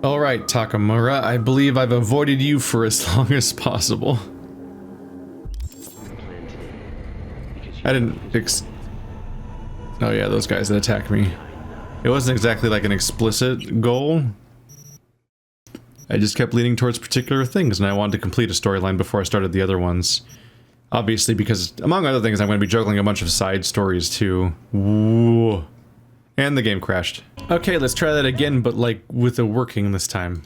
Alright, Takamura, I believe I've avoided you for as long as possible. I didn't oh yeah, those guys that attacked me. It wasn't exactly like an explicit goal. I just kept leaning towards particular things, and I wanted to complete a storyline before I started the other ones. Obviously, because, among other things, I'm going to be juggling a bunch of side stories, too. Whoa. And the game crashed. Okay, let's try that again, but, like, with a working this time.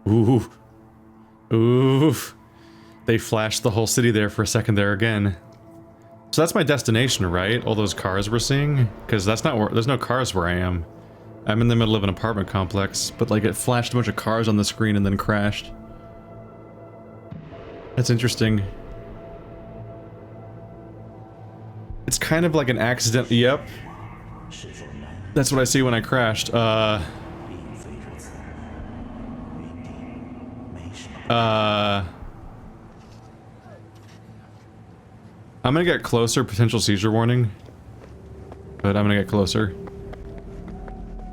Ooh. Ooh. They flashed the whole city there for a second there again. So that's my destination, right? All those cars we're seeing? Because that's not where- there's no cars where I am. I'm in the middle of an apartment complex, but like it flashed a bunch of cars on the screen and then crashed. That's interesting. It's kind of like an accident. Yep. That's what I see when I crashed. I'm gonna get closer, potential seizure warning. But I'm gonna get closer.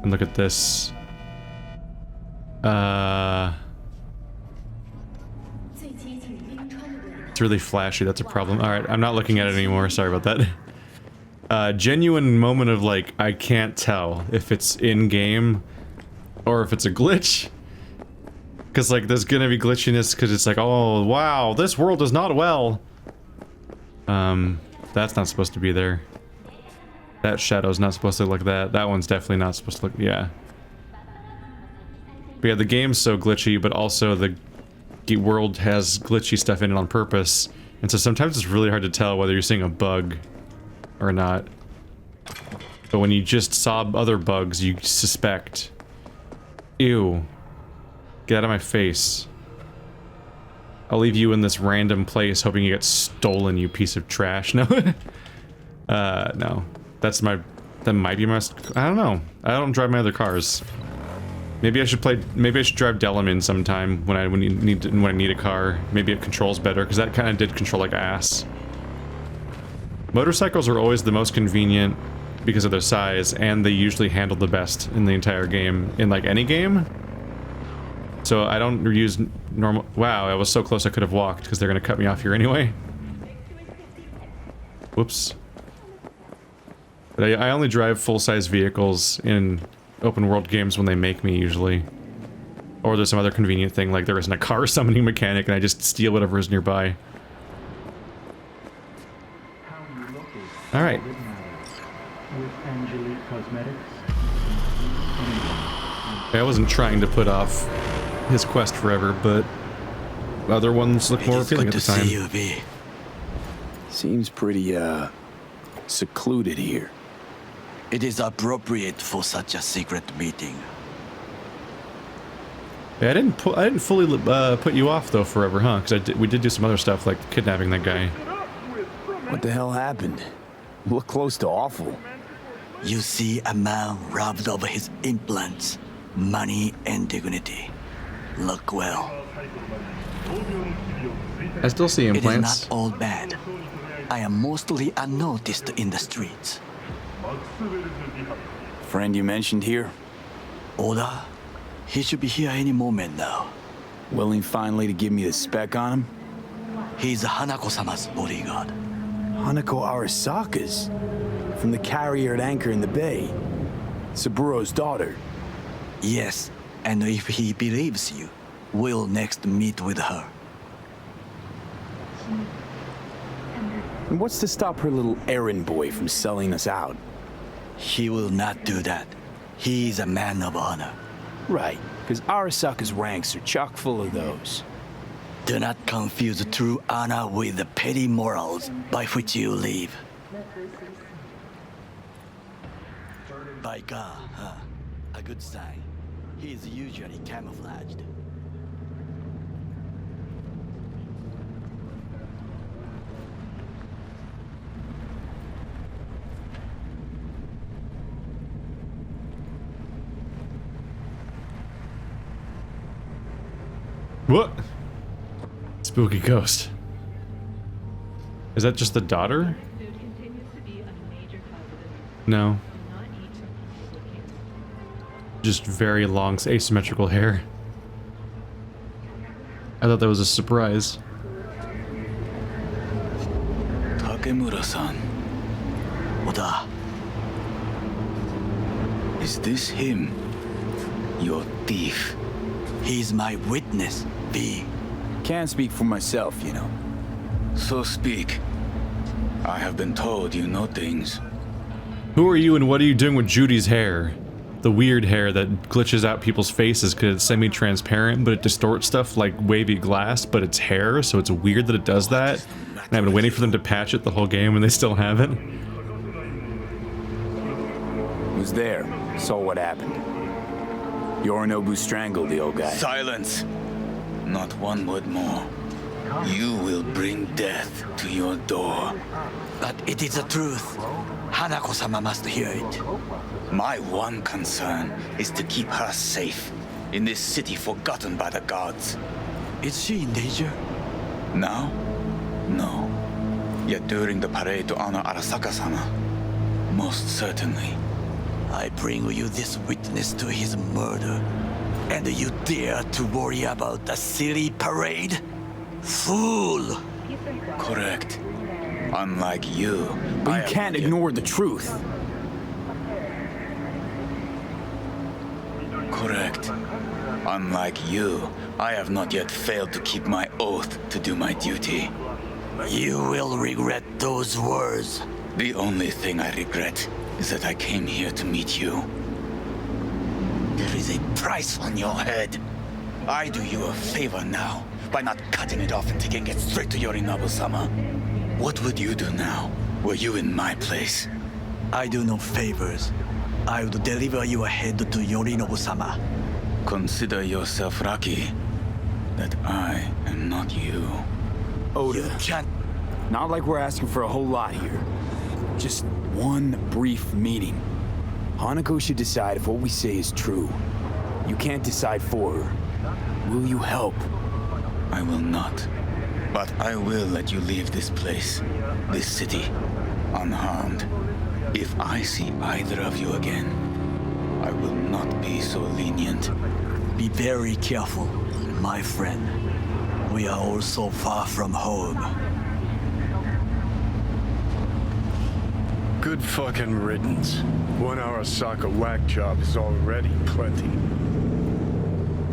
And look at this. It's really flashy, that's a problem. Alright, I'm not looking at it anymore, sorry about that. Genuine moment of like, I can't tell if it's in-game or if it's a glitch. Because like, there's gonna be glitchiness because it's like, oh wow, this world is not well. That's not supposed to be there. That shadow's not supposed to look like that. That one's definitely not supposed to look, yeah. But yeah, the game's so glitchy, but also the world has glitchy stuff in it on purpose. And so sometimes it's really hard to tell whether you're seeing a bug or not. But when you just saw other bugs, you suspect. Ew. Get out of my face. I'll leave you in this random place hoping you get stolen, you piece of trash. No. No. That might be my, I don't know. I don't drive my other cars. Maybe I should drive Delamin sometime when I need a car. Maybe it controls better, because that kind of did control like ass. Motorcycles are always the most convenient because of their size, and they usually handle the best in the entire game, in like any game. So I don't use normal, wow, I was so close I could have walked, because they're gonna cut me off here anyway. Whoops. But I only drive full-size vehicles in open world games when they make me, usually. Or there's some other convenient thing, like there isn't a car summoning mechanic and I just steal whatever is nearby. Alright. I wasn't trying to put off his quest forever, but other ones look more appealing at the time. You, V. Seems pretty, secluded here. It is appropriate for such a secret meeting. Yeah, I didn't fully put you off though forever, huh? Because we did do some other stuff like kidnapping that guy. What the hell happened? Look close to awful. You see a man robbed of his implants, money and dignity. Look well. I still see implants. It is not all bad. I am mostly unnoticed in the streets. Friend you mentioned here? Oda? He should be here any moment now. Willing finally to give me the spec on him? He's Hanako-sama's bodyguard. Hanako Arasaka's? From the carrier at anchor in the bay. Saburo's daughter. Yes, and if he believes you, we'll next meet with her. And what's to stop her little errand boy from selling us out? He will not do that. He's a man of honor. Right, because Arasaka's ranks are chock full of those. Do not confuse true honor with the petty morals by which you live. By God, huh? A good sign. He is usually camouflaged. What? Spooky ghost. Is that just the daughter? Just very long asymmetrical hair. I thought that was a surprise. Takamura-san. Oda. Is this him? Your thief? He's my witness, B. Can't speak for myself, you know. So speak. I have been told you know things. Who are you and what are you doing with Judy's hair? The weird hair that glitches out people's faces because it's semi-transparent, but it distorts stuff like wavy glass, but it's hair, so it's weird that it does that. And I've been waiting for them to patch it the whole game and they still haven't. Was there, saw what happened. Yorinobu strangled the old guy. Silence! Not one word more. You will bring death to your door. But it is the truth. Hanako-sama must hear it. My one concern is to keep her safe in this city forgotten by the gods. Is she in danger? Now? No. Yet during the parade to honor Arasaka-sama, most certainly. I bring you this witness to his murder, and you dare to worry about the silly parade? Fool! Correct. Unlike you, But you can't ignore the truth. Correct. Unlike you, I have not yet failed to keep my oath to do my duty. You will regret those words. The only thing I regret is that I came here to meet you. There is a price on your head. I do you a favor now by not cutting it off and taking it straight to Yorinobu-sama. What would you do now, were you in my place? I do no favors. I would deliver your head to Yorinobu-sama. Consider yourself lucky that I am not you. Oda, You can't. not like we're asking for a whole lot here. Just one brief meeting. Hanako should decide if what we say is true. You can't decide for her. Will you help? I will not. But I will let you leave this place, this city, unharmed. If I see either of you again, I will not be so lenient. Be very careful, my friend. We are all so far from home. Good fucking riddance. 1 Arasaka whack job is already plenty.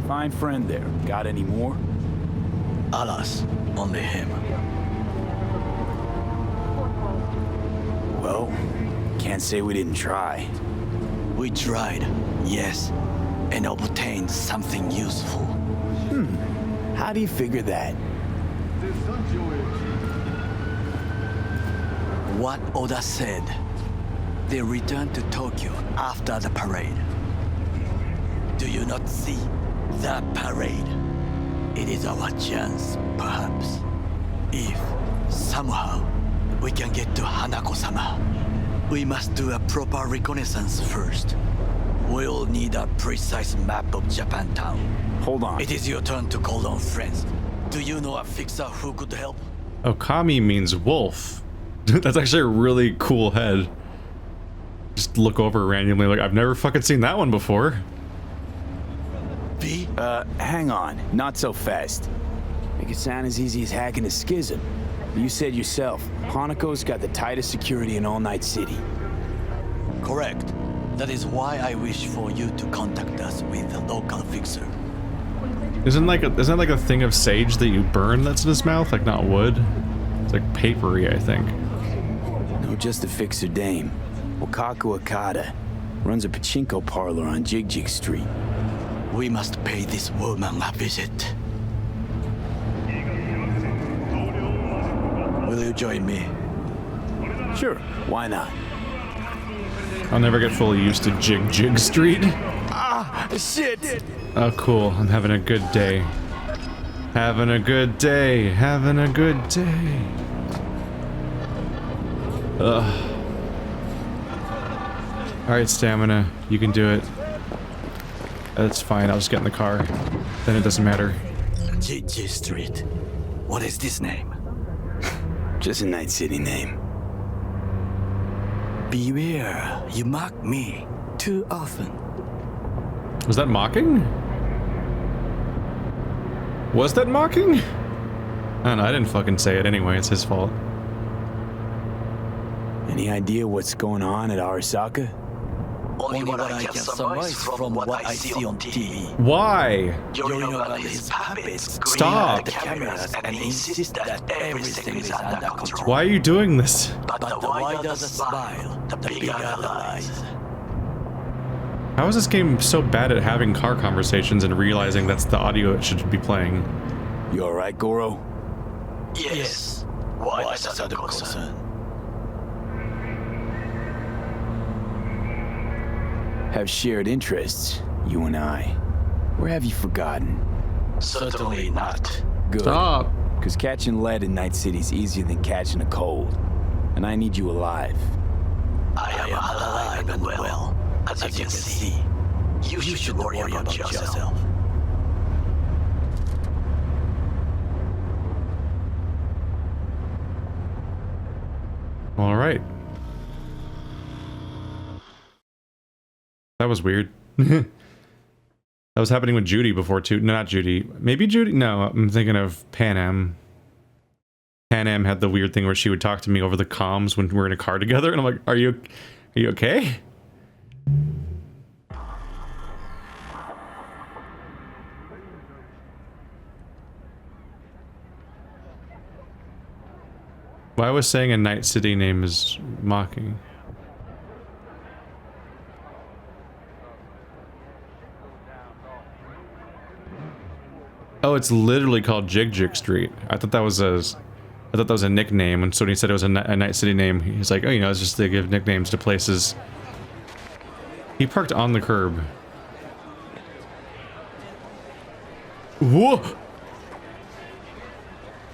Fine friend there. Got any more? Alas, only him. Well, can't say we didn't try. We tried, yes, and obtained something useful. How do you figure that? What Oda said. They returned to Tokyo after the parade. Do you not see the parade? It is our chance, perhaps. If, somehow, we can get to Hanako-sama, we must do a proper reconnaissance first. We'll need a precise map of Japantown. Hold on. It is your turn to call on friends. Do you know a fixer who could help? Okami means wolf. That's actually a really cool head. Just look over randomly like, I've never fucking seen that one before. B? Hang on. Not so fast. Make it sound as easy as hacking a schism. You said yourself, Hanako's got the tightest security in all Night City. Correct. That is why I wish for you to contact us with the local fixer. Isn't that like a thing of sage that you burn that's in his mouth? Like not wood? It's like papery, I think. No, just a fixer dame. Wakako Okada. Runs a pachinko parlor on Jig Street. We must pay this woman a visit. Will you join me? Sure, why not? I'll never get fully used to Jig Street. Ah, shit! Oh, cool. I'm having a good day. Having a good day. Having a good day. Ugh. Alright, stamina. You can do it. That's fine. I'll just get in the car. Then it doesn't matter. Jig Street. What is this name? Just a Night City name. Beware, you mock me too often. Was that mocking? Was that mocking? I don't know, I didn't fucking say it anyway, it's his fault. Any idea what's going on at Arasaka? Only what I can surmise from what I see on TV. Why? Yorinobu and his puppets grin Stop. at the cameras and insist that everything is under control. Why are you doing this? But the wider the smile, the bigger the lies. How is this game so bad at having car conversations and realizing that's the audio it should be playing? You alright, Goro? Yes. Why is that a concern? Have shared interests, you and I. Or have you forgotten? Certainly not. Good. Stop. Because catching lead in Night City's easier than catching a cold. And I need you alive. I am alive and well. As you can see, you should worry about yourself. All right. That was weird. That was happening with Judy before too. No, not Judy. Maybe Judy? No, I'm thinking of Pan Am. Pan Am had the weird thing where she would talk to me over the comms when we're in a car together, and I'm like, are you okay? Why was saying a Night City name is mocking? Oh, it's literally called Jig Jig Street. I thought that was a nickname, and so when he said it was a Night City name, he's like, oh, you know, it's just they give nicknames to places. He parked on the curb. Whoa!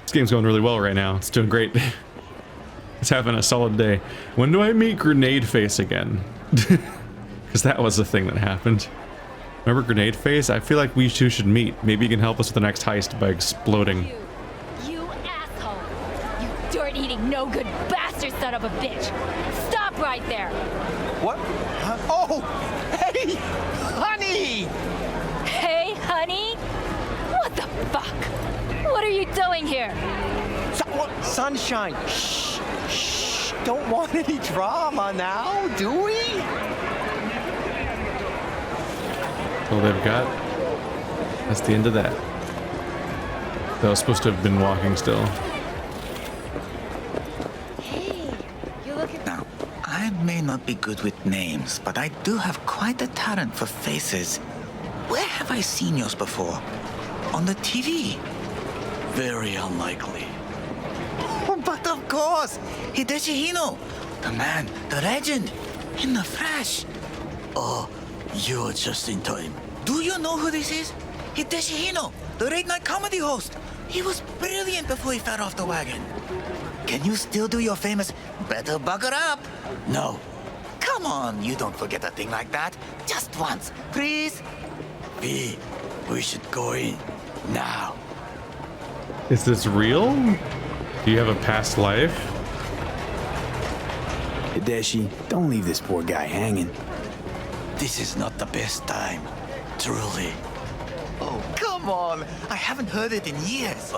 This game's going really well right now. It's doing great. It's having a solid day. When do I meet Grenade Face again? Because that was the thing that happened. Remember Grenade Face? I feel like we two should meet. Maybe you can help us with the next heist by exploding. You asshole! You dirt-eating, no-good bastard son of a bitch! Stop right there! What? Huh? Oh! Hey! Honey! Hey, honey? What the fuck? What are you doing here? Sunshine! Shh! Shh! Don't want any drama now, do we? All they've got. That's the end of that. That was supposed to have been walking still. Hey, you look at... Now, I may not be good with names, but I do have quite a talent for faces. Where have I seen yours before? On the TV? Very unlikely. Oh, but of course! Hideshi Hino! The man, the legend! In the flesh! Oh, you're just in time. Do you know who this is? Hideshi Hino, the late-night comedy host! He was brilliant before he fell off the wagon. Can you still do your famous, better buckle up? No. Come on, you don't forget a thing like that. Just once, please. V, we should go in. Now. Is this real? Do you have a past life? Hideshi, don't leave this poor guy hanging. This is not the best time. Truly. Oh, come on. I haven't heard it in years.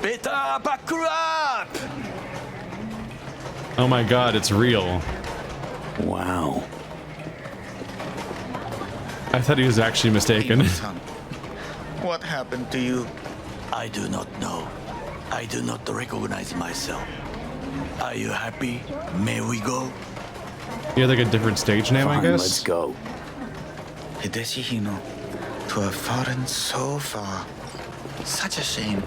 Better buckle up! Oh my god, it's real. Wow. I thought he was actually mistaken. Son, what happened to you? I do not know. I do not recognize myself. Are you happy? May we go? You had like a different stage name, I Fine, guess? let's go. Hideshi Hino, to have fallen so far. Such a shame.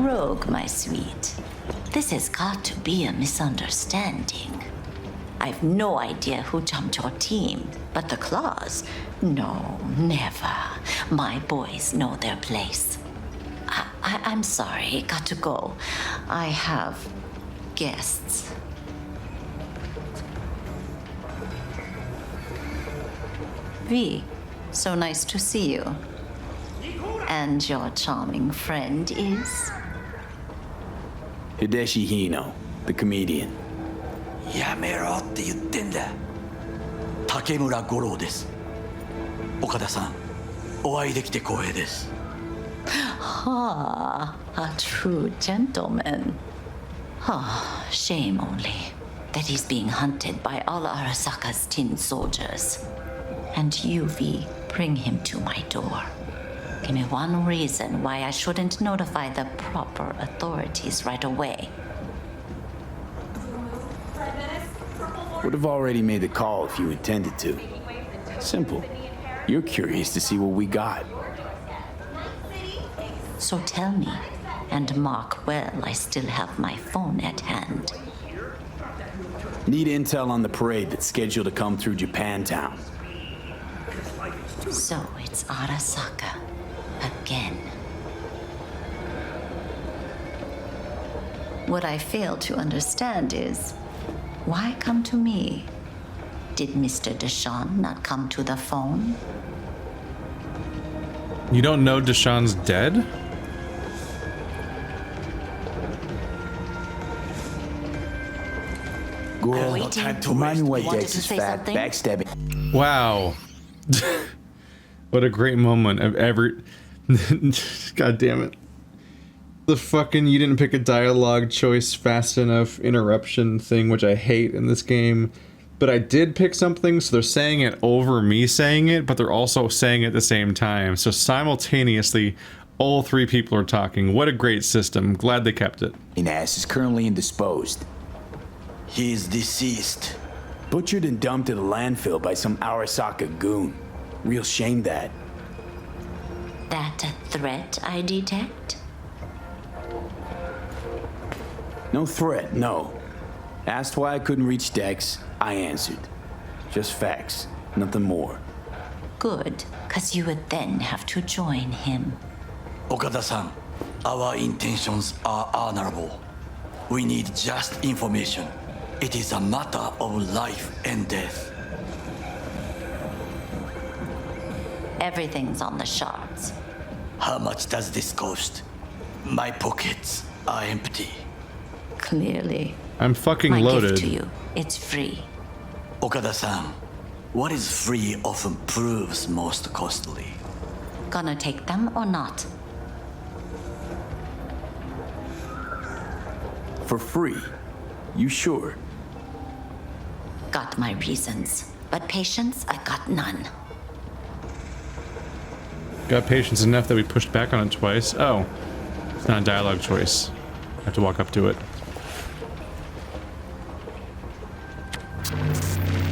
Rogue, my sweet. This has got to be a misunderstanding. I've no idea who jumped your team, but the claws? No, never. My boys know their place. I'm sorry, got to go. I have guests. V, so nice to see you. And your charming friend is? Hideshi Hino, the comedian. やめろって言ってんだ。竹村五郎です。岡田さん、お会いできて光栄です。Ah, a true gentleman. Ah, shame only that he's being hunted by all Arasaka's tin soldiers. And you, V, bring him to my door. Give me one reason why I shouldn't notify the proper authorities right away. Would have already made the call if you intended to. Simple. You're curious to see what we got. So tell me, and mark well I still have my phone at hand. Need intel on the parade that's scheduled to come through Japantown. So it's Arasaka again. What I fail to understand is, why come to me? Did Mr. Deshawn not come to the phone? You don't know Deshawn's dead? Girl, remind me why Wanted Dex to is say fat, something? backstabbing. Wow. What a great moment of ever. God damn it. The fucking you didn't pick a dialogue choice fast enough interruption thing, which I hate in this game. But I did pick something, so they're saying it over me saying it, but they're also saying it at the same time. So simultaneously, all three people are talking. What a great system. Glad they kept it. Ass is currently indisposed. He is deceased. Butchered and dumped at a landfill by some Arasaka goon. Real shame that. That a threat I detect? No threat, no. Asked why I couldn't reach Dex, I answered. Just facts, nothing more. Good, cause you would then have to join him. Okada-san, our intentions are honorable. We need just information. It is a matter of life and death. Everything's on the shards. How much does this cost? My pockets are empty. Clearly. I'm fucking My loaded. gift to you, it's free. Okada-san, what is free often proves most costly. Gonna take them or not? For free? You sure? Got my reasons, but patience I got none. Got patience enough that we pushed back on it twice. Oh, it's not a dialogue choice. I have to walk up to it.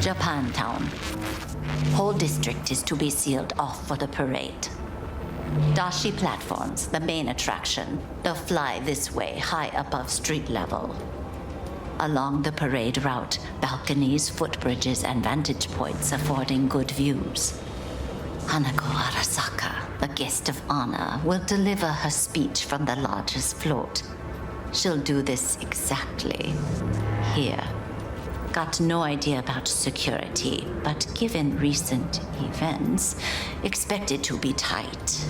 Japantown. Whole district is to be sealed off for the parade. Dashi platforms, the main attraction. They'll fly this way, high above street level. Along the parade route, balconies, footbridges, and vantage points affording good views. Hanako Arasaka, the guest of honor, will deliver her speech from the largest float. She'll do this exactly here. Got no idea about security, but given recent events, expected to be tight.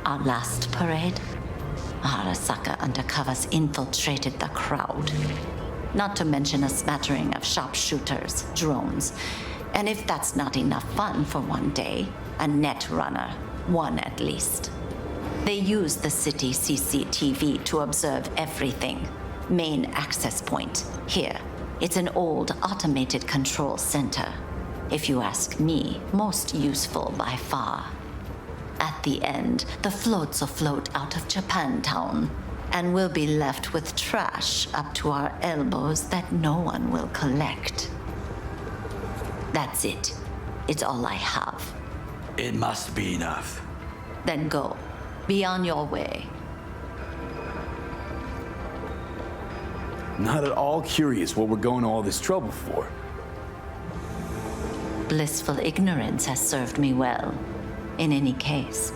Our last parade, Arasaka undercovers infiltrated the crowd. Not to mention a smattering of sharpshooters, drones, and if that's not enough fun for one day, a net runner, one at least. They use the city CCTV to observe everything. Main access point, here. It's an old automated control center. If you ask me, most useful by far. At the end, the floats will float out of Japantown, and we'll be left with trash up to our elbows that no one will collect. That's it. It's all I have. It must be enough. Then go. Be on your way. Not at all curious what we're going to all this trouble for. Blissful ignorance has served me well. In any case,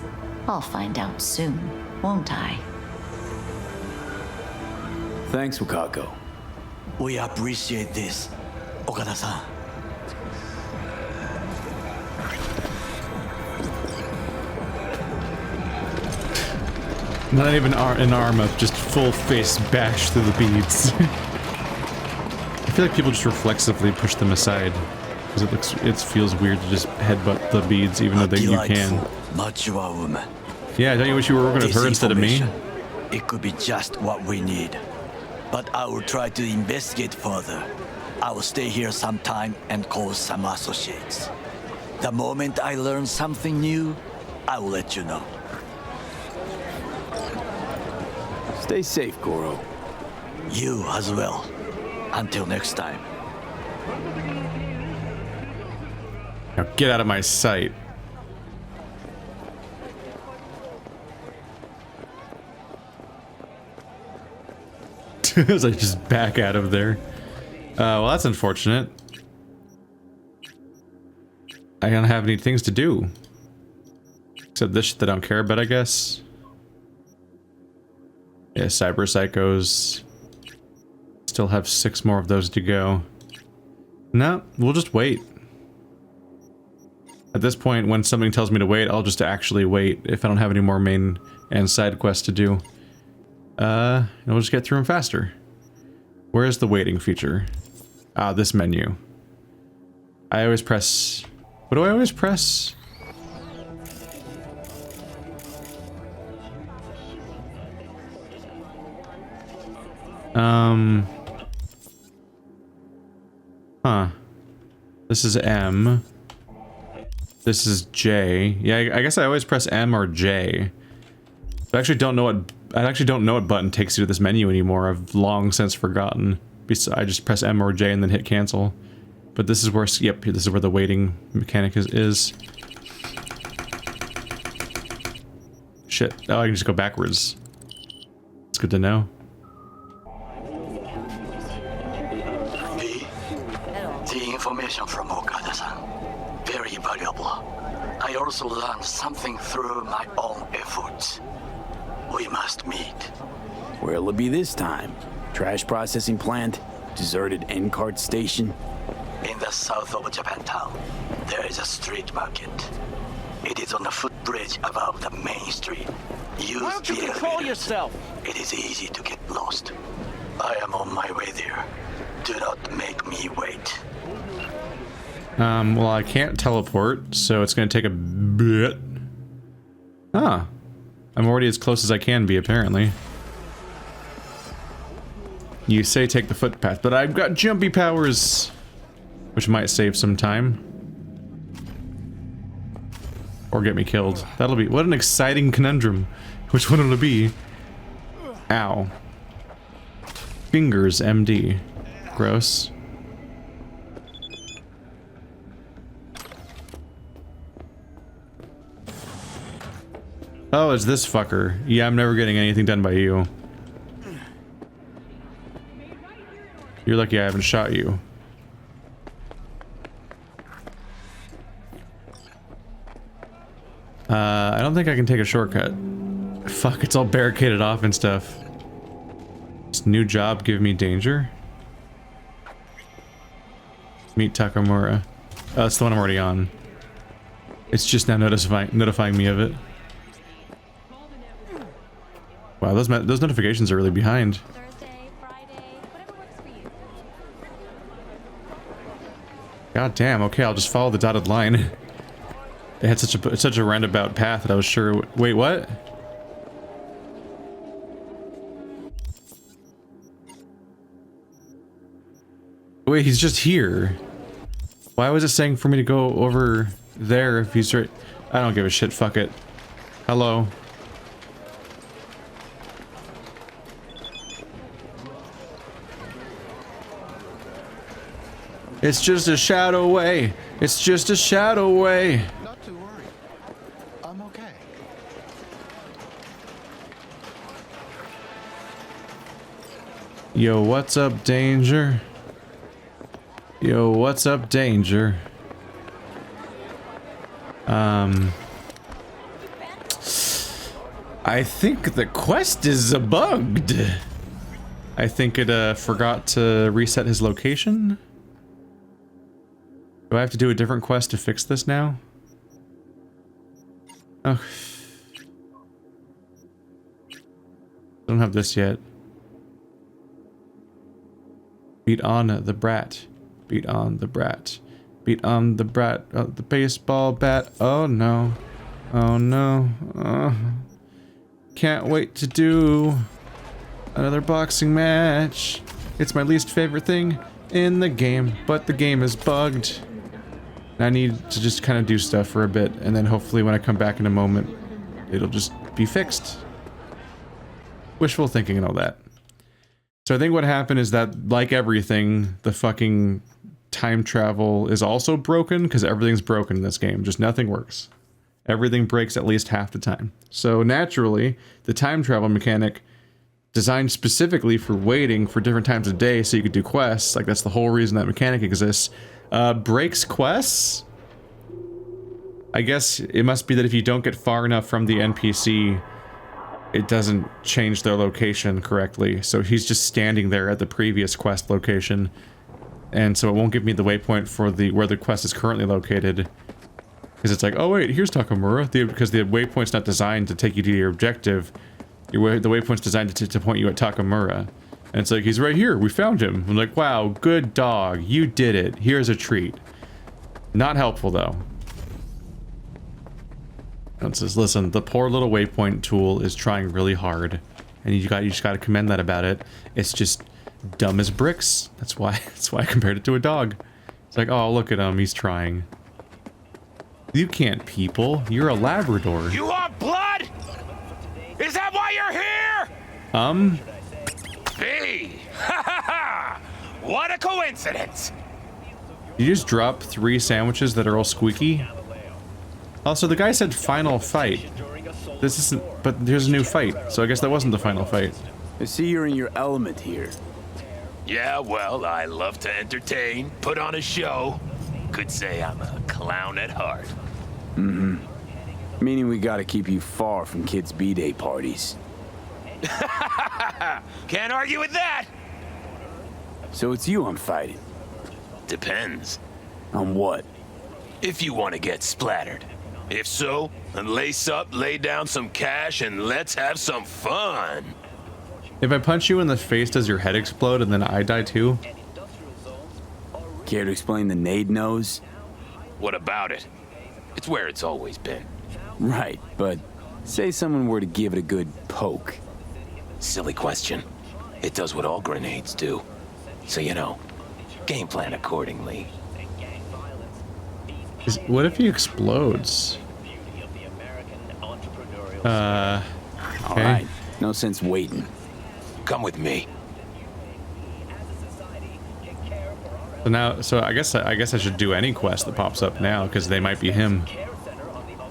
I'll find out soon, won't I? Thanks, Wakako. We appreciate this, Okada-san. Not even an arm up, just full face bash through the beads. I feel like people just reflexively push them aside because it feels weird to just headbutt the beads even though you can. Mature woman. Yeah, don't you wish you were working with her instead of me? It could be just what we need. But I will try to investigate further. I will stay here some time and call some associates. The moment I learn something new, I will let you know. Stay safe, Goro. You as well. Until next time. Now get out of my sight. As I just back out of there. Well, that's unfortunate. I don't have any things to do. Except this shit that I don't care about, I guess. Yeah, cyber psychos. Still have 6 more of those to go. No, we'll just wait. At this point, when something tells me to wait, I'll just actually wait if I don't have any more main and side quests to do. And we'll just get through them faster. Where's the waiting feature? Ah, this menu. I always press... What do I always press? Huh. This is M. This is J. Yeah, I guess I always press M or J. I actually don't know what button takes you to this menu anymore. I've long since forgotten. I just press M or J and then hit cancel. But this is where, yep, this is where the waiting mechanic is. Shit. Oh, I can just go backwards. It's good to know. The information from Okada-san. Very valuable. I also learned something through my own efforts. We must meet. Where'll it be this time? Trash processing plant? Deserted end cart station? In the south of Japantown, there is a street market. It is on the footbridge above the main street. Use Why don't you the control elevator. yourself? It is easy to get lost. I am on my way there. Do not make me wait. Well, I can't teleport, so it's gonna take a bit. Ah. I'm already as close as I can be, apparently. You say take the footpath, but I've got jumpy powers! Which might save some time. Or get me killed. That'll be... What an exciting conundrum. Which one will it be? Ow. Fingers, MD. Gross. Oh, it's this fucker. Yeah, I'm never getting anything done by you. You're lucky I haven't shot you. I don't think I can take a shortcut. Fuck, it's all barricaded off and stuff. This new job give me danger? Meet Takamura. Oh, that's the one I'm already on. It's just now notifying me of it. Wow, those notifications are really behind. Thursday, Friday, whatever works for you. God damn, okay, I'll just follow the dotted line. They had such a roundabout path that I was sure... Wait, what? Wait, he's just here. Why was it saying for me to go over there if he's right? I don't give a shit, fuck it. Hello. It's just a shadow away. It's just a shadow away. Not to worry. I'm okay. Yo, what's up, danger? Yo, what's up, danger? I think the quest is bugged. I think it forgot to reset his location. Do I have to do a different quest to fix this now? Oh. Don't have this yet. Beat on the brat. Beat on the brat. Beat on the brat. The baseball bat. Oh no. Oh no. Can't wait to do another boxing match. It's my least favorite thing in the game, but the game is bugged. I need to just kind of do stuff for a bit, and then hopefully when I come back in a moment, it'll just be fixed. Wishful thinking and all that. So I think what happened is that, like everything, the fucking time travel is also broken, because everything's broken in this game. Just nothing works. Everything breaks at least half the time. So naturally, the time travel mechanic, designed specifically for waiting for different times of day so you could do quests, like that's the whole reason that mechanic exists, breaks quests? I guess it must be that if you don't get far enough from the NPC, it doesn't change their location correctly. So he's just standing there at the previous quest location, and so it won't give me the waypoint for where the quest is currently located. Because it's like, oh wait, here's Takamura, because the waypoint's not designed to take you to your objective. The waypoint's designed to point you at Takamura. And it's like, he's right here, we found him. I'm like, wow, good dog, you did it. Here's a treat. Not helpful though. And it says, listen, the poor little waypoint tool is trying really hard. And you just gotta commend that about it. It's just dumb as bricks. That's why I compared it to a dog. It's like, oh, look at him, he's trying. You can't people, you're a Labrador. You want blood? Is that why you're here? B. Ha ha ha! What a coincidence! You just drop 3 sandwiches that are all squeaky? Also, the guy said final fight. This isn't, but here's a new fight, so I guess that wasn't the final fight. I see you're in your element here. Yeah, well, I love to entertain, put on a show. Could say I'm a clown at heart. Mm-hmm. Meaning we gotta keep you far from kids' B-Day parties. Can't argue with that! So it's you I'm fighting? Depends. On what? If you want to get splattered. If so, then lace up, lay down some cash, and let's have some fun. If I punch you in the face, does your head explode and then I die too? Care to explain the nade nose? What about it? It's where it's always been. Right, but say someone were to give it a good poke. Silly question. It does what all grenades do. So, you know, game plan accordingly. What if he explodes? Okay. Alright, no sense waiting. Come with me. So I guess I should do any quest that pops up now, because they might be him.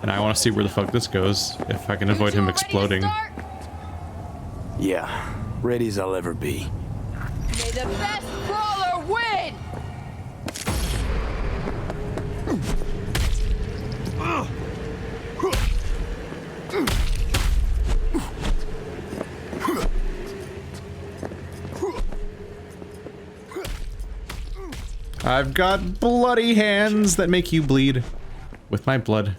And I want to see where the fuck this goes, if I can avoid him exploding. Yeah, ready as I'll ever be. May the best brawler win! I've got bloody hands that make you bleed with my blood.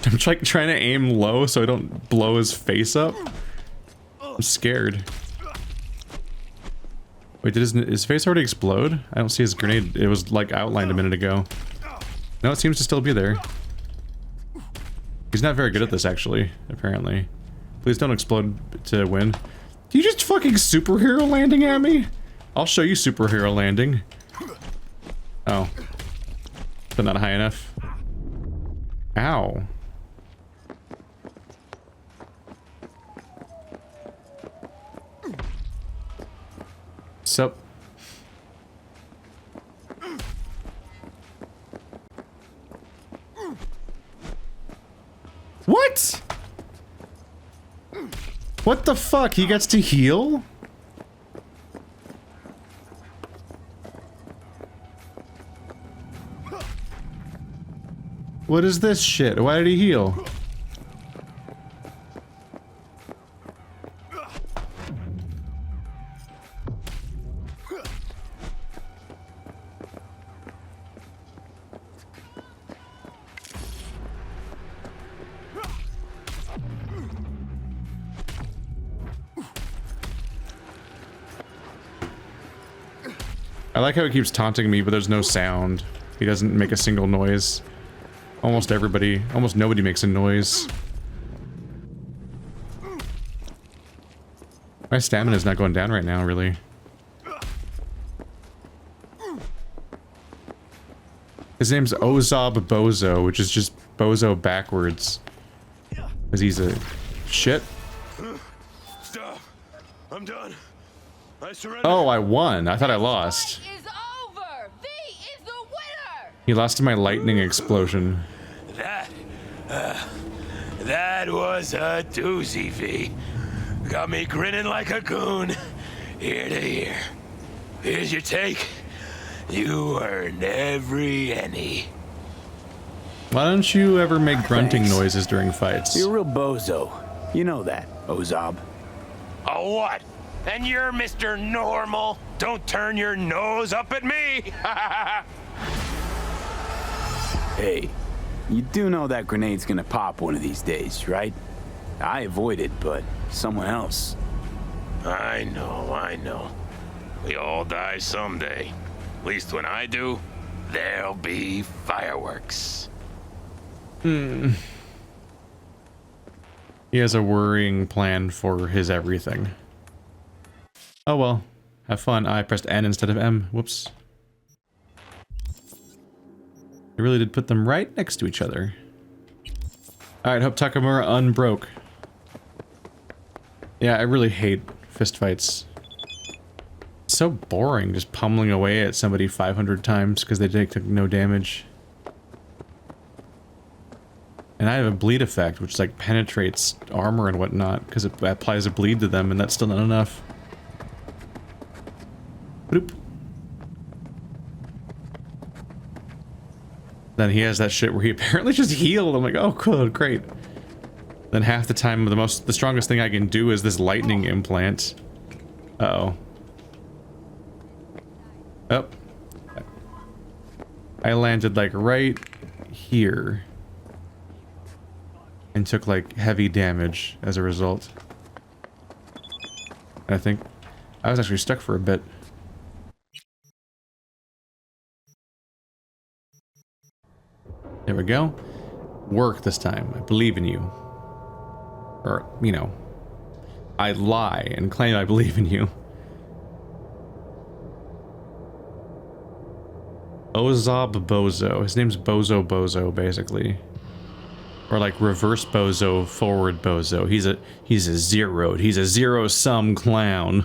I'm trying to aim low so I don't blow his face up. I'm scared. Wait, did his face already explode? I don't see his grenade. It was like outlined a minute ago. No, it seems to still be there. He's not very good at this actually, apparently. Please don't explode to win. You just fucking superhero landing at me? I'll show you superhero landing. Oh. But not high enough. Ow. So. What? What the fuck? He gets to heal? What is this shit? Why did he heal? I like how he keeps taunting me, but there's no sound. He doesn't make a single noise. Almost nobody makes a noise. My stamina's not going down right now, really. His name's Ozob Bozo, which is just Bozo backwards. Because he's a shit. Stop. I'm done. I surrender. Oh, I won. I thought I lost. Is over. V is the winner. He lost to my lightning explosion. That was a doozy, V. Got me grinning like a goon. Ear to ear. Here's your take. You earned every penny. Why don't you ever make grunting noises during fights? You're a real bozo. You know that, Ozob. Oh, what? And you're Mr. Normal? Don't turn your nose up at me! Hey, you do know that grenade's gonna pop one of these days, right? I avoided, but someone else. I know. We all die someday. At least when I do, there'll be fireworks. He has a worrying plan for his everything. Oh well. Have fun. I pressed N instead of M. Whoops. I really did put them right next to each other. Alright, hope Takamura unbroke. Yeah, I really hate fistfights. It's so boring just pummeling away at somebody 500 times because they take no damage. And I have a bleed effect, which like penetrates armor and whatnot, because it applies a bleed to them, and that's still not enough. Boop. Then he has that shit where he apparently just healed. I'm like, oh, cool, great. Then half the time, the strongest thing I can do is this lightning implant. Uh-oh. Oh. I landed like right here. And took like heavy damage as a result. And I think I was actually stuck for a bit. There we go. Work this time. I believe in you. Or, you know, I lie and claim I believe in you. Ozob Bozo. His name's Bozo Bozo, basically. Or like reverse Bozo, forward Bozo. He's a zeroed. He's a zero-sum clown.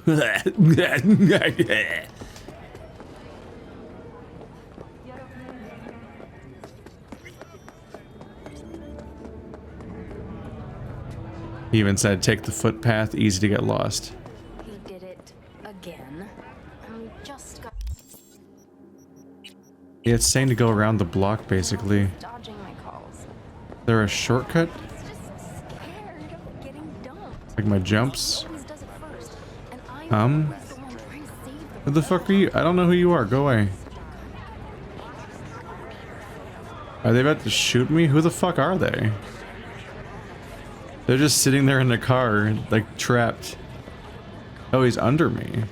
He even said, take the footpath, easy to get lost. He did it again. We just got Yeah, it's saying to go around the block, basically. dodging my calls. Is there a shortcut? He's just scared of getting dumped. Like my jumps? Always does it first, and I'm always the one trying to save them. Who the fuck are you? I don't know who you are. Go away. Are they about to shoot me? Who the fuck are they? They're just sitting there in the car, like, trapped. Oh, he's under me.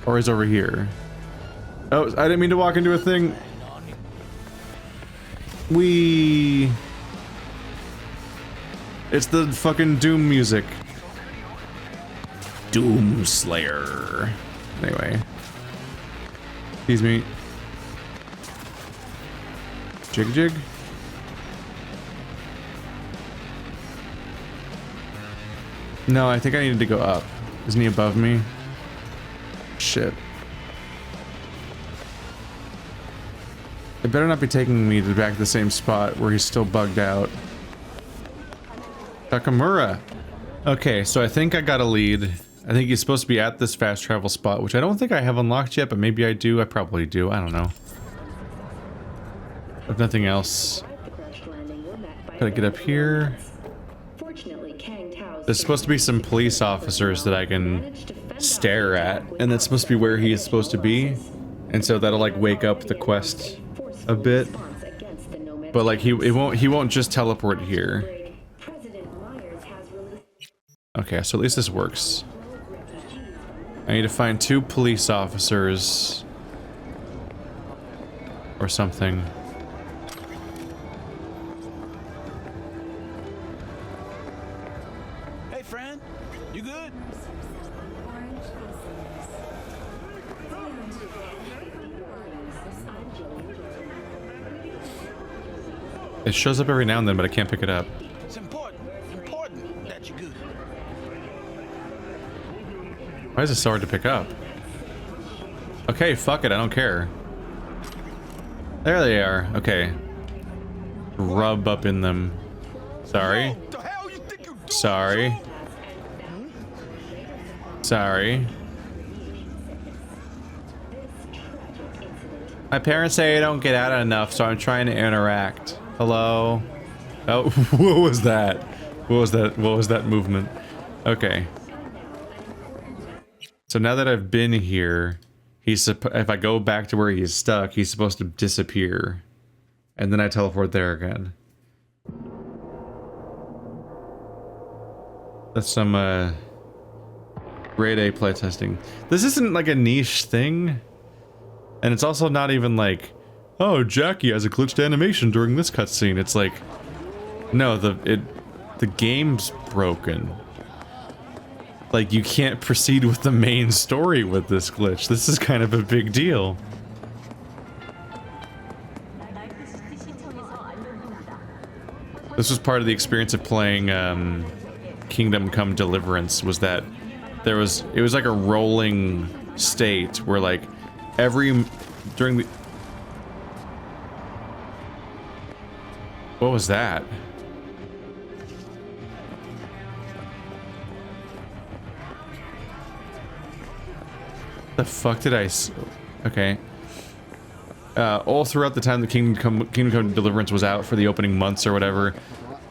Or he's over here. Oh, I didn't mean to walk into a thing. It's the fucking Doom music. Doom Slayer. Anyway. Excuse me. Jig jig. No, I think I needed to go up. Isn't he above me? Shit. It better not be taking me to back to the same spot where he's still bugged out. Takamura! Okay, so I think I got a lead. I think he's supposed to be at this fast travel spot, which I don't think I have unlocked yet, but maybe I do. I probably do. I don't know. If nothing else. Gotta get up here. There's supposed to be some police officers that I can stare at, and that's supposed to be where he is supposed to be. And so that'll like wake up the quest a bit. But like he won't just teleport here. Okay, so at least this works. I need to find 2 police officers. Or something. Hey, friend. You good? It shows up every now and then, but I can't pick it up. It's important that you're good. Why is it so hard to pick up? Okay, fuck it, I don't care. There they are. Okay. Rub up in them. Sorry. Sorry. Sorry. My parents say I don't get out enough, so I'm trying to interact. Hello? Oh, what was that? What was that? What was that movement? Okay. So now that I've been here, if I go back to where he's stuck, he's supposed to disappear. And then I teleport there again. That's some, grade A playtesting. This isn't like a niche thing. And it's also not even like, oh, Jackie has a glitched animation during this cutscene. It's like, no, the game's broken. Like, you can't proceed with the main story with this glitch. This is kind of a big deal. This was part of the experience of playing Kingdom Come Deliverance, was that it was like a rolling state where like during the... What was that? The fuck did I... Okay. All throughout the time the Kingdom Come Deliverance was out for the opening months or whatever,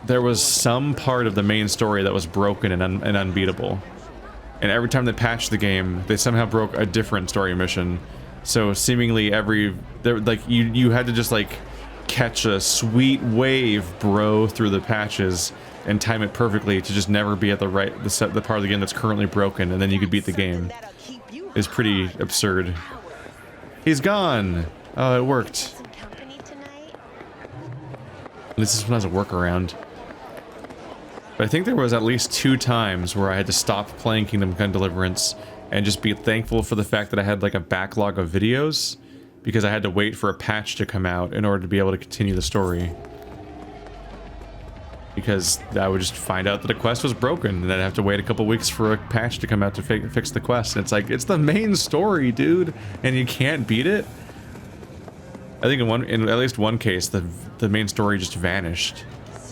there was some part of the main story that was broken and unbeatable. And every time they patched the game, they somehow broke a different story mission. So seemingly you had to just like catch a sweet wave, bro, through the patches and time it perfectly to just never be at the part of the game that's currently broken, and then you could beat the game. It's pretty absurd. He's gone. Oh, it worked. At least this one has a workaround. But I think there was at least 2 times where I had to stop playing Kingdom Come Deliverance and just be thankful for the fact that I had like a backlog of videos, because I had to wait for a patch to come out in order to be able to continue the story. Because I would just find out that a quest was broken, and I'd have to wait a couple weeks for a patch to come out to fix the quest. And it's like, it's the main story, dude, and you can't beat it. I think in at least one case, the main story just vanished.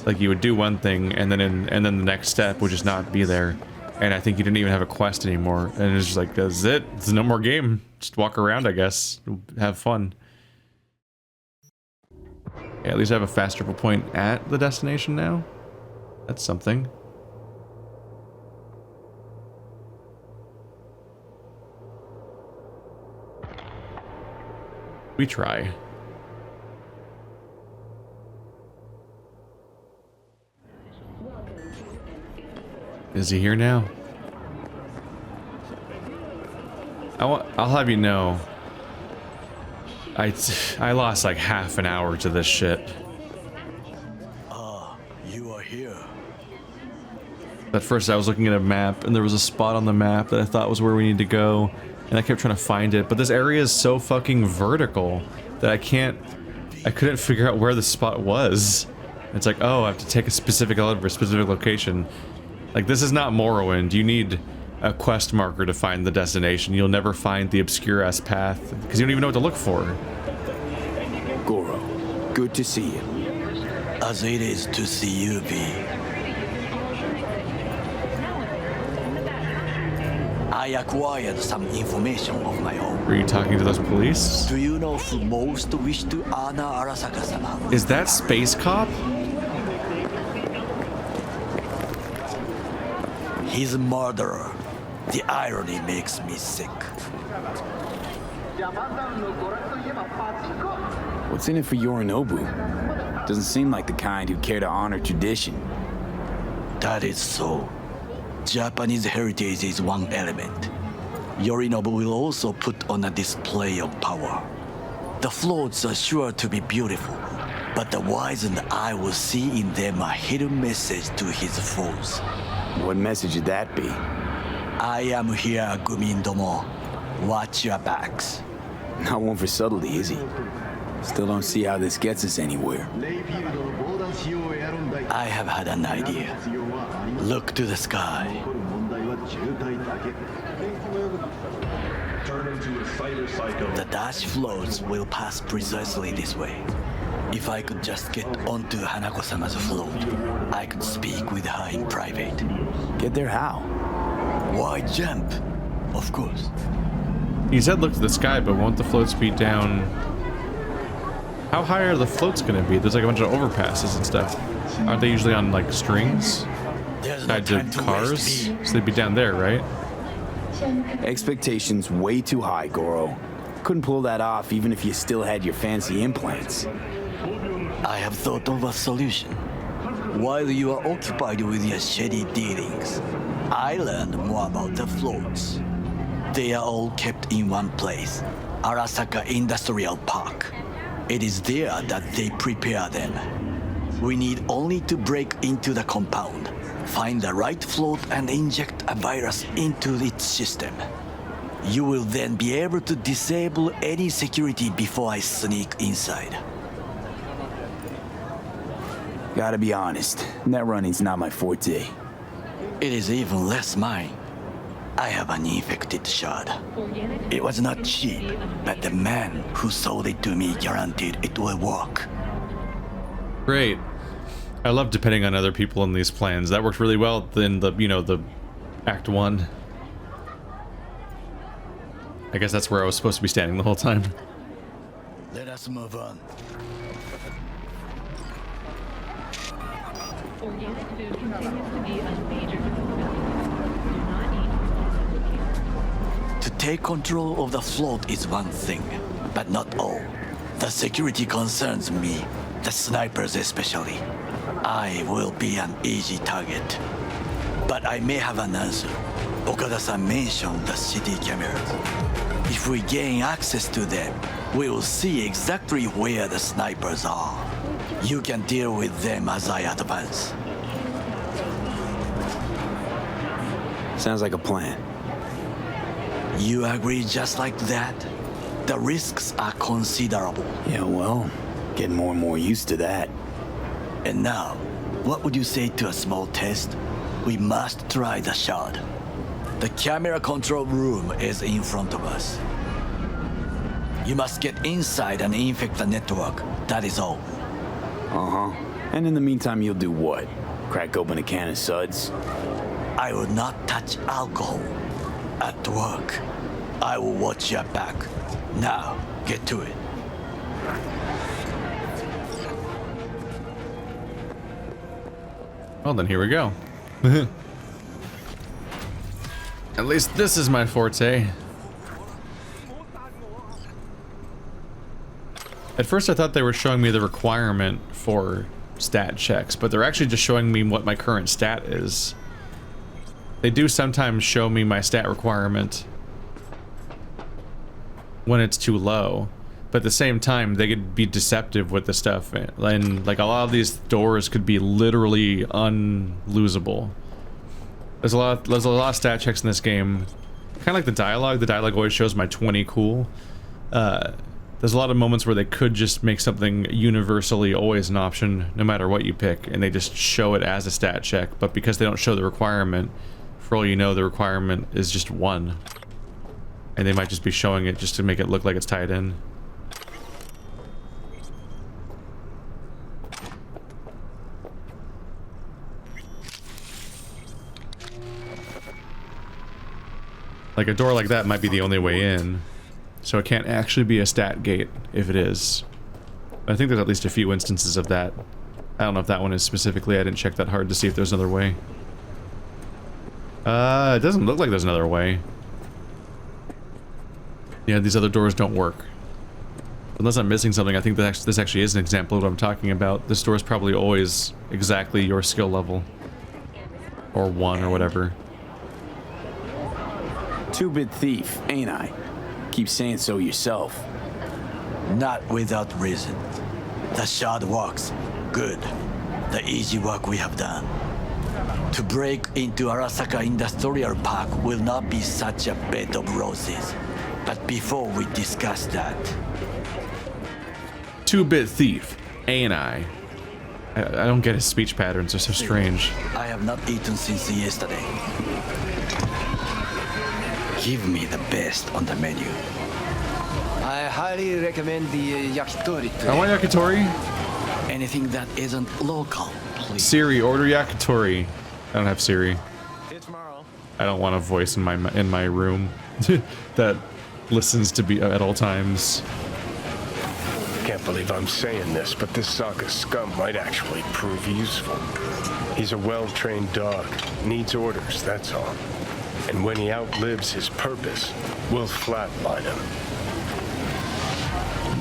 Like, you would do one thing, and then the next step would just not be there. And I think you didn't even have a quest anymore. And it's just like, that's it. There's no more game. Just walk around, I guess. Have fun. Yeah, at least I have a fast triple point at the destination now. That's something. We try. Is he here now? I'll have you know, I lost like half an hour to this shit. You are here. At first I was looking at a map and there was a spot on the map that I thought was where we need to go, and I kept trying to find it, but this area is so fucking vertical that I couldn't figure out where the spot was. It's like, oh, I have to take a specific elevator, a specific location. Like, this is not Morrowind. You need a quest marker to find the destination. You'll never find the obscure-ass path, because you don't even know what to look for. Goro, good to see you. As it is to see you, V. I acquired some information of my own. Were you talking to those police? Do you know who most wish to honor Arasaka-sama? Is that Space Cop? He's a murderer. The irony makes me sick. What's in it for Yorinobu? Doesn't seem like the kind who care to honor tradition. That is so. Japanese heritage is one element. Yorinobu will also put on a display of power. The floats are sure to be beautiful, but the wizened eye will see in them a hidden message to his foes. What message would that be? I am here, Gumindomo. Watch your backs. Not one for subtlety, is he? Still don't see how this gets us anywhere. I have had an idea. Look to the sky. The dash floats will pass precisely this way. If I could just get onto Hanako-sama's float, I could speak with her in private. Get there how? Why jump? Of course. He said look to the sky, but won't the floats be down? How high are the floats going to be? There's like a bunch of overpasses and stuff. Aren't they usually on like strings? Tied to cars? So they'd be down there, right? Expectations way too high, Goro. Couldn't pull that off even if you still had your fancy implants. I have thought of a solution. While you are occupied with your shady dealings, I learned more about the floats. They are all kept in one place, Arasaka Industrial Park. It is there that they prepare them. We need only to break into the compound, find the right float and inject a virus into its system. You will then be able to disable any security before I sneak inside. Gotta be honest, net running's not my forte. It is even less mine. I have an infected shard. It was not cheap, but the man who sold it to me guaranteed it will work. Great. I love depending on other people in these plans. That worked really well in the, you know, the Act 1. I guess that's where I was supposed to be standing the whole time. Let us move on. Organic food continues to be a major do not eat. To take control of the float is one thing, but not all. The security concerns me, the snipers especially. I will be an easy target. But I may have an answer. Okada-san mentioned the city cameras. If we gain access to them, we will see exactly where the snipers are. You can deal with them as I advance. Sounds like a plan. You agree just like that? The risks are considerable. Yeah, well, getting more and more used to that. And now, what would you say to a small test? We must try the shard. The camera control room is in front of us. You must get inside and infect the network. That is all. Uh-huh. And in the meantime, you'll do what? Crack open a can of suds? I will not touch alcohol. At work, I will watch your back. Now, get to it. Well, then here we go. At least this is my forte. At first I thought they were showing me the requirement for stat checks, but they're actually just showing me what my current stat is. They do sometimes show me my stat requirement when it's too low, but at the same time they could be deceptive with the stuff, and like a lot of these doors could be literally unlosable. There's a lot of stat checks in this game. Kind of like the dialogue. The dialogue always shows my 20 cool. There's a lot of moments where they could just make something universally always an option, no matter what you pick, and they just show it as a stat check. But because they don't show the requirement, for all you know, the requirement is just 1. And they might just be showing it just to make it look like it's tied in. Like a door like that might be the only way in, so it can't actually be a stat gate if it is. I think there's at least a few instances of that. I don't know if that one is specifically. I didn't check that hard to see if there's another way. It doesn't look like there's another way. Yeah, these other doors don't work. Unless I'm missing something, I think that this actually is an example of what I'm talking about. This door is probably always exactly your skill level. Or 1 or whatever. two-bit thief, ain't I? Keep saying so yourself. Not without reason. The shard works. Good. The easy work we have done. To break into Arasaka Industrial Park will not be such a bed of roses. But before we discuss that... Two-bit thief, ain't I? I don't get his speech patterns, they're so strange. I have not eaten since yesterday. Give me the best on the menu. I highly recommend the yakitori. I want yakitori. Anything that isn't local, please. Siri, order yakitori. I don't have Siri. It's tomorrow. I don't want a voice in my room that listens to be at all times. Can't believe I'm saying this, but this Saka scum might actually prove useful. He's a well-trained dog. Needs orders, that's all. And when he outlives his purpose, we'll flatline him.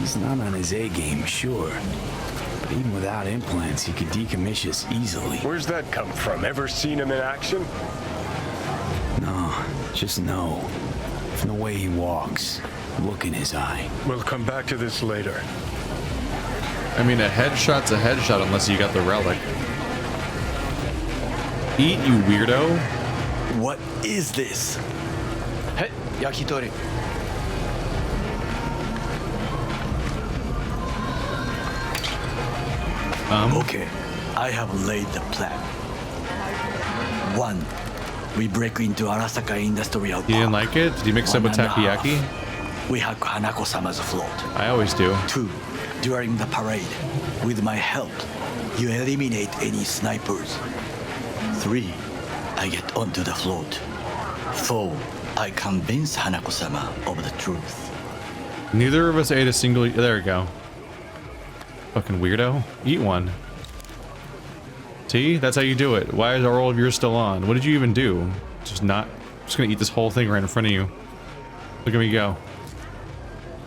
He's not on his A game, sure. But even without implants, he could decommission us easily. Where's that come from? Ever seen him in action? No, just no. From the way he walks, look in his eye. We'll come back to this later. I mean, a headshot's a headshot unless you got the relic. Eat, you weirdo. What is this? Hey, yakitori. Okay, I have laid the plan. 1. We break into Arasaka Industrial Park. You didn't like it? Did you mix up with takoyaki? We hack Hanako-sama's float. I always do. 2. During the parade, with my help, you eliminate any snipers. 3. I get onto the float. 4. I convince Hanako-sama of the truth. Neither of us ate a single... There we go. Fucking weirdo. Eat one. See? That's how you do it. Why is all of yours still on? What did you even do? Just not... I'm just gonna eat this whole thing right in front of you. Look at me go.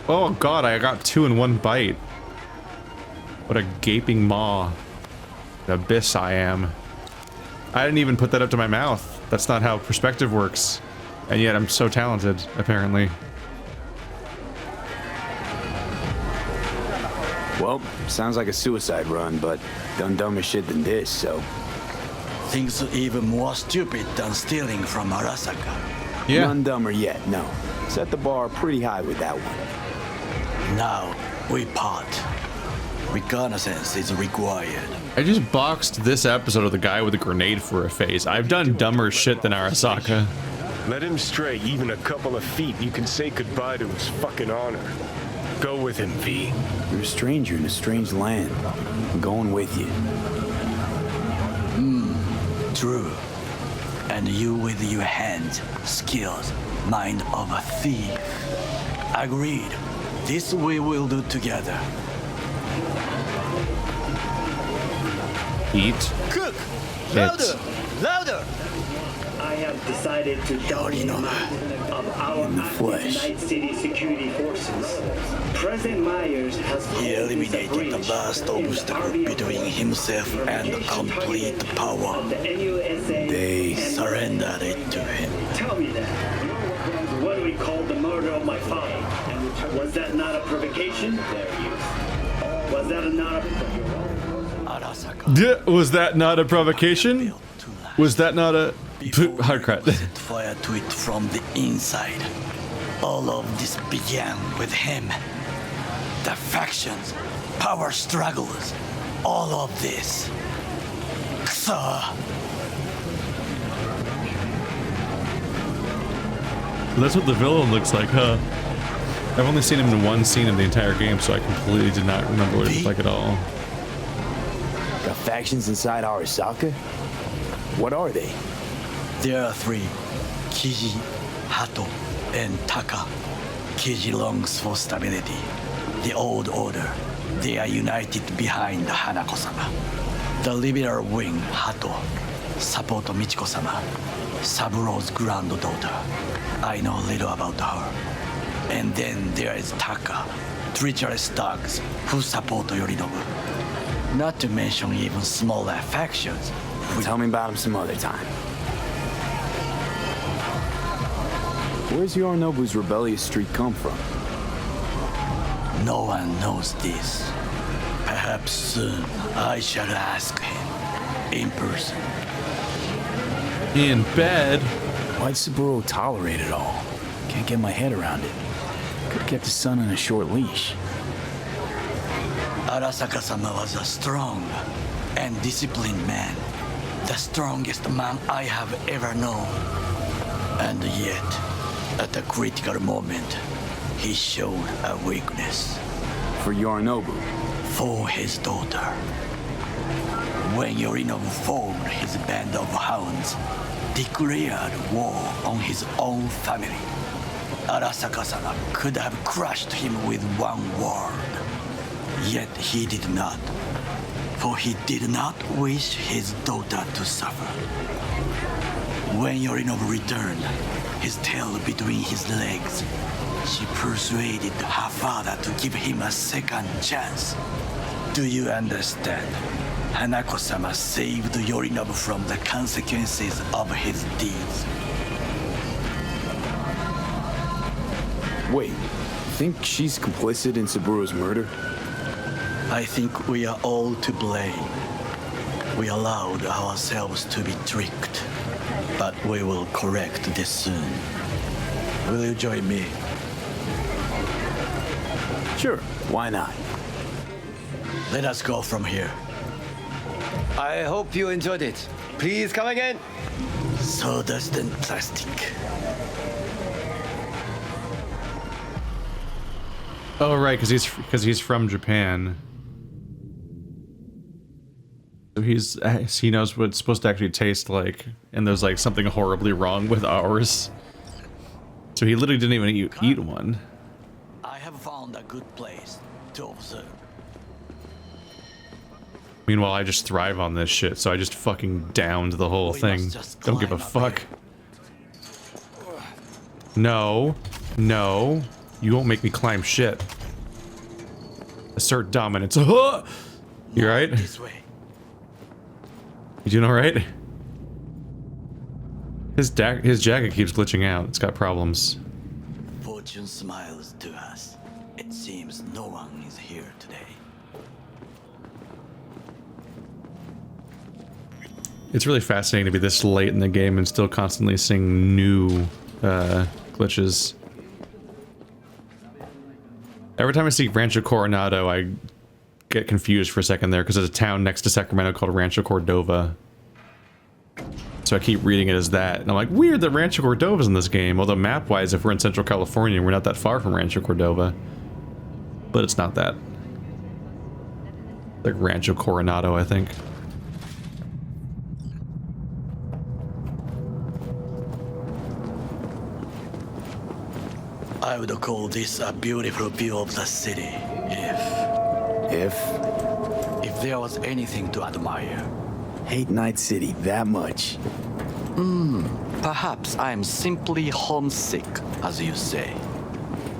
Oh god, I got 2 in 1 bite. What a gaping maw. The abyss I am. I didn't even put that up to my mouth. That's not how perspective works. And yet I'm so talented, apparently. Well, sounds like a suicide run, but done dumber shit than this, so... Things even more stupid than stealing from Arasaka. Yeah. None dumber yet, no. Set the bar pretty high with that one. Now, we part. Reconnaissance is required. I just boxed this episode of the guy with a grenade for a face. I've done dumber shit than Arasaka. Let him stray even a couple of feet, you can say goodbye to his fucking honor. Go with him, V. You're a stranger in a strange land. I'm going with you. True. And you with your hands, skills, mind of a thief. Agreed. This we will do together. Eat. Cook! Louder! Louder! I have decided to join the movement of our Night City security forces. President Myers has He eliminated the last obstacle between himself and complete power. They surrendered it to him. Tell me that. What we called the murder of my father. Was that not a provocation? Was that not a... Was that not a provocation? Was that not a... Hard cut. Set fire to it from the inside. All of this began with him. The factions, power struggles, all of this. Ksa. That's what the villain looks like, huh? I've only seen him in one scene in the entire game, so I completely did not remember what he looked like at all. Got factions inside Arasaka? What are they? There are 3. Kiji, Hato, and Taka. Kiji longs for stability. The old order. They are united behind Hanako-sama. The liberal wing, Hato, support Michiko-sama, Saburo's granddaughter. I know little about her. And then there is Taka, treacherous dogs who support Yorinobu. Not to mention even smaller factions. Tell me about them some other time. Where's Yorinobu's rebellious streak come from? No one knows this. Perhaps soon I shall ask him in person. In bed? Why'd Saburo tolerate it all? Can't get my head around it. Could've kept his son on a short leash. Arasaka-sama was a strong and disciplined man. The strongest man I have ever known. And yet, at a critical moment, he showed a weakness. For Yorinobu? For his daughter. When Yorinobu formed his band of hounds, declared war on his own family, Arasaka-sama could have crushed him with one word. Yet he did not. For he did not wish his daughter to suffer. When Yorinobu returned, his tail between his legs, she persuaded her father to give him a second chance. Do you understand? Hanako-sama saved Yorinobu from the consequences of his deeds. Wait, think she's complicit in Saburo's murder? I think we are all to blame. We allowed ourselves to be tricked, but we will correct this soon. Will you join me? Sure, why not? Let us go from here. I hope you enjoyed it. Please come again. Sawdust and plastic. Oh right, because he's from Japan. So he knows what it's supposed to actually taste like, and there's like something horribly wrong with ours. So he literally didn't even eat one. I have found a good place to observe. Meanwhile, I just thrive on this shit, so I just fucking downed the whole thing. Don't give a fuck. No. No. You won't make me climb shit. Assert dominance. You right? You doing alright? His jacket keeps glitching out. It's got problems. Fortune smiles to us. It seems no one is here today. It's really fascinating to be this late in the game and still constantly seeing new glitches. Every time I see Rancho Coronado, I get confused for a second there because there's a town next to Sacramento called Rancho Cordova. So I keep reading it as that, and I'm like, weird that Rancho Cordova's in this game, although map-wise, if we're in Central California, we're not that far from Rancho Cordova. But it's not that. Like Rancho Coronado, I think. I would call this a beautiful view of the city, if there was anything to admire. Hate Night City that much. Perhaps I am simply homesick, as you say.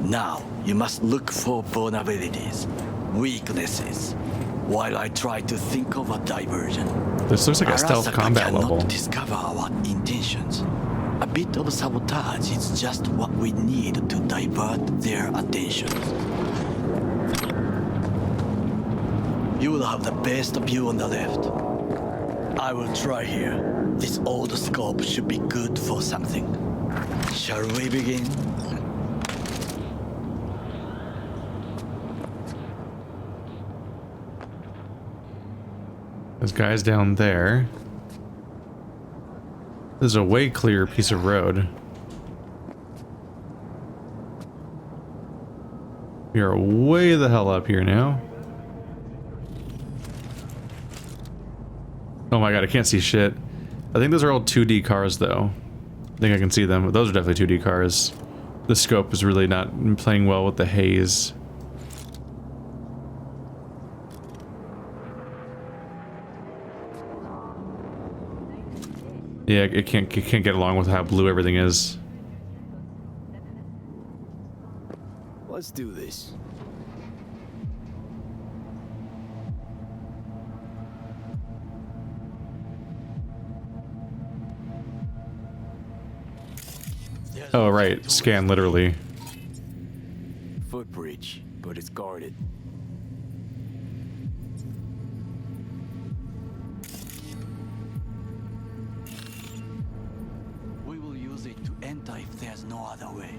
Now, you must look for vulnerabilities, weaknesses, while I try to think of a diversion. This looks like a stealth combat cannot level. Discover our intentions. A bit of sabotage is just what we need to divert their attention. You will have the best view on the left. I will try here. This old scope should be good for something. Shall we begin? There's guys down there. This is a way clearer piece of road. We are way the hell up here now. Oh my god, I can't see shit. I think those are all 2D cars though. I think I can see them, but those are definitely 2D cars. The scope is really not playing well with the haze. Yeah, it can't get along with how blue everything is. Let's do this. Oh, right. Scan literally. Footbridge, but it's guarded. We will use it to enter if there's no other way.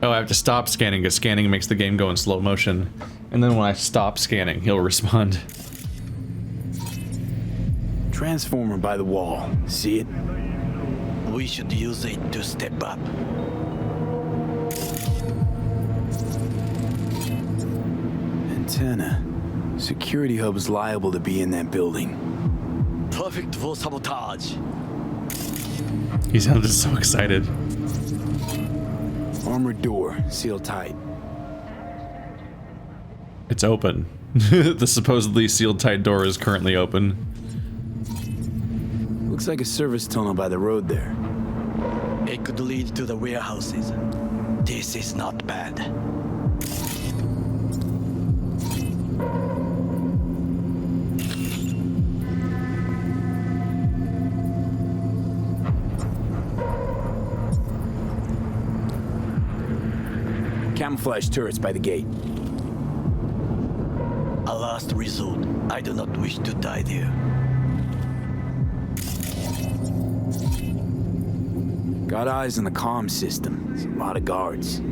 Oh, I have to stop scanning because scanning makes the game go in slow motion. And then when I stop scanning, he'll respond. Transformer by the wall. See it? We should use it to step up. Antenna. Security hub's liable to be in that building. Perfect for sabotage. He sounded so excited. Armored door, sealed tight. It's open. The supposedly sealed tight door is currently open. Looks like a service tunnel by the road there. It could lead to the warehouses. This is not bad. Camouflage turrets by the gate. A last resort. I do not wish to die there. Got eyes on the comm system. There's a lot of guards.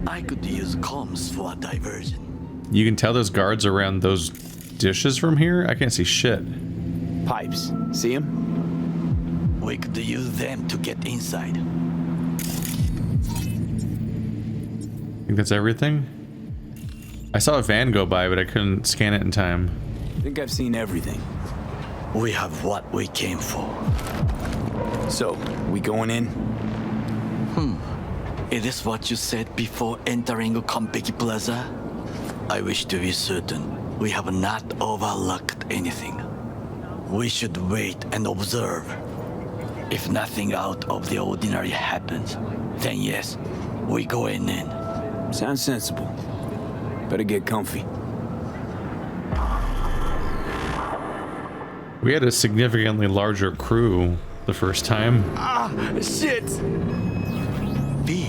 I could use comms for a diversion. You can tell those guards around those dishes from here? I can't see shit. Pipes. See them? We could use them to get inside. Think that's everything? I saw a van go by, but I couldn't scan it in time. I think I've seen everything. We have what we came for. So, we going in? Is this what you said before entering Konpeki Plaza? I wish to be certain we have not overlooked anything. We should wait and observe. If nothing out of the ordinary happens, then yes, we going in. Sounds sensible. Better get comfy. We had a significantly larger crew the first time. Ah, shit! B.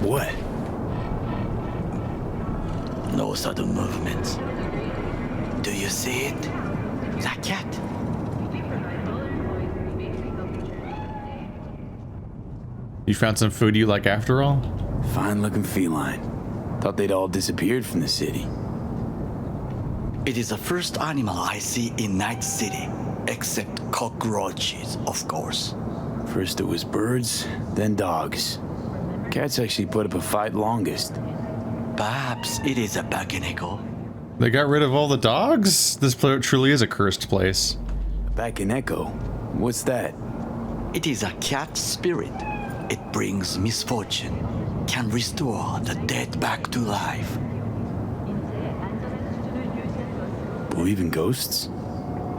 What? No sudden movements. Do you see it? That cat. You found some food you like after all? Fine looking feline. Thought they'd all disappeared from the city. It is the first animal I see in Night City, except cockroaches, of course. First it was birds, then dogs. Cats actually put up a fight longest. Perhaps it is a Bakeneko. They got rid of all the dogs? This truly is a cursed place. Bakeneko? What's that? It is a cat spirit. It brings misfortune, can restore the dead back to life. Believe in ghosts?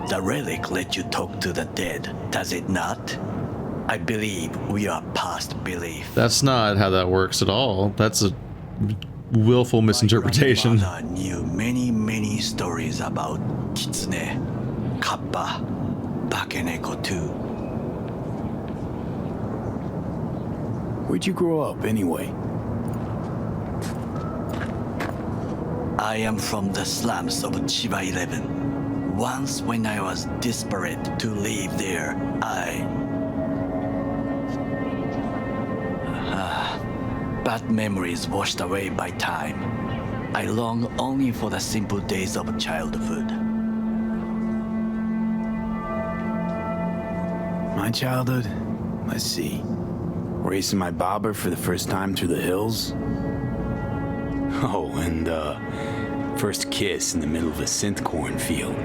The relic let you talk to the dead, does it not? I believe we are past belief. That's not how that works at all. That's a willful misinterpretation. My grandmother knew many stories about Kitsune, Kappa, Bakeneko too. Where'd you grow up, anyway? I am from the slums of Chiba 11. Once when I was desperate to leave there, bad memories washed away by time. I long only for the simple days of childhood. My childhood? Let's see. Racing my bobber for the first time through the hills? Oh, and first kiss in the middle of a synth cornfield.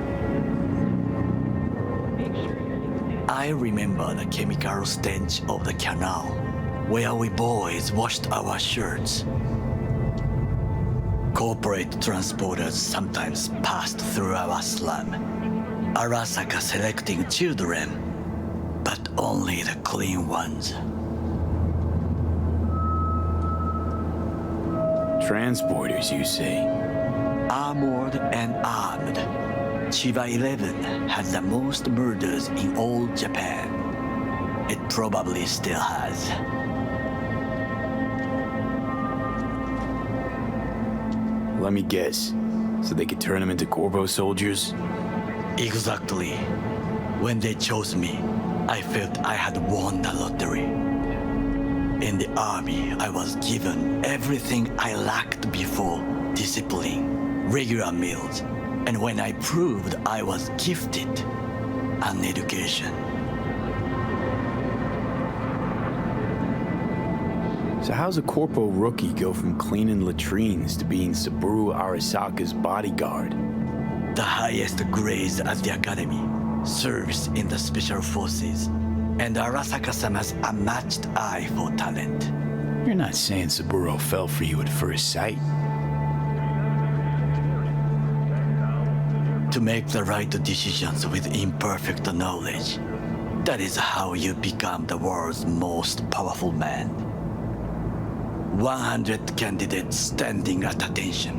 I remember the chemical stench of the canal, where we boys washed our shirts. Corporate transporters sometimes passed through our slum, Arasaka selecting children, but only the clean ones. Transporters, you say? Armored and armed. Chiba 11 had the most murders in all Japan. It probably still has. Let me guess. So they could turn them into Corpo soldiers? Exactly. When they chose me, I felt I had won the lottery. In the army, I was given everything I lacked before: discipline, regular meals, and when I proved I was gifted, an education. So how's a Corpo rookie go from cleaning latrines to being Saburo Arasaka's bodyguard? The highest grades at the academy, service in the special forces, and Arasaka-sama's unmatched eye for talent. You're not saying Saburo fell for you at first sight? To make the right decisions with imperfect knowledge, that is how you become the world's most powerful man. 100 candidates standing at attention,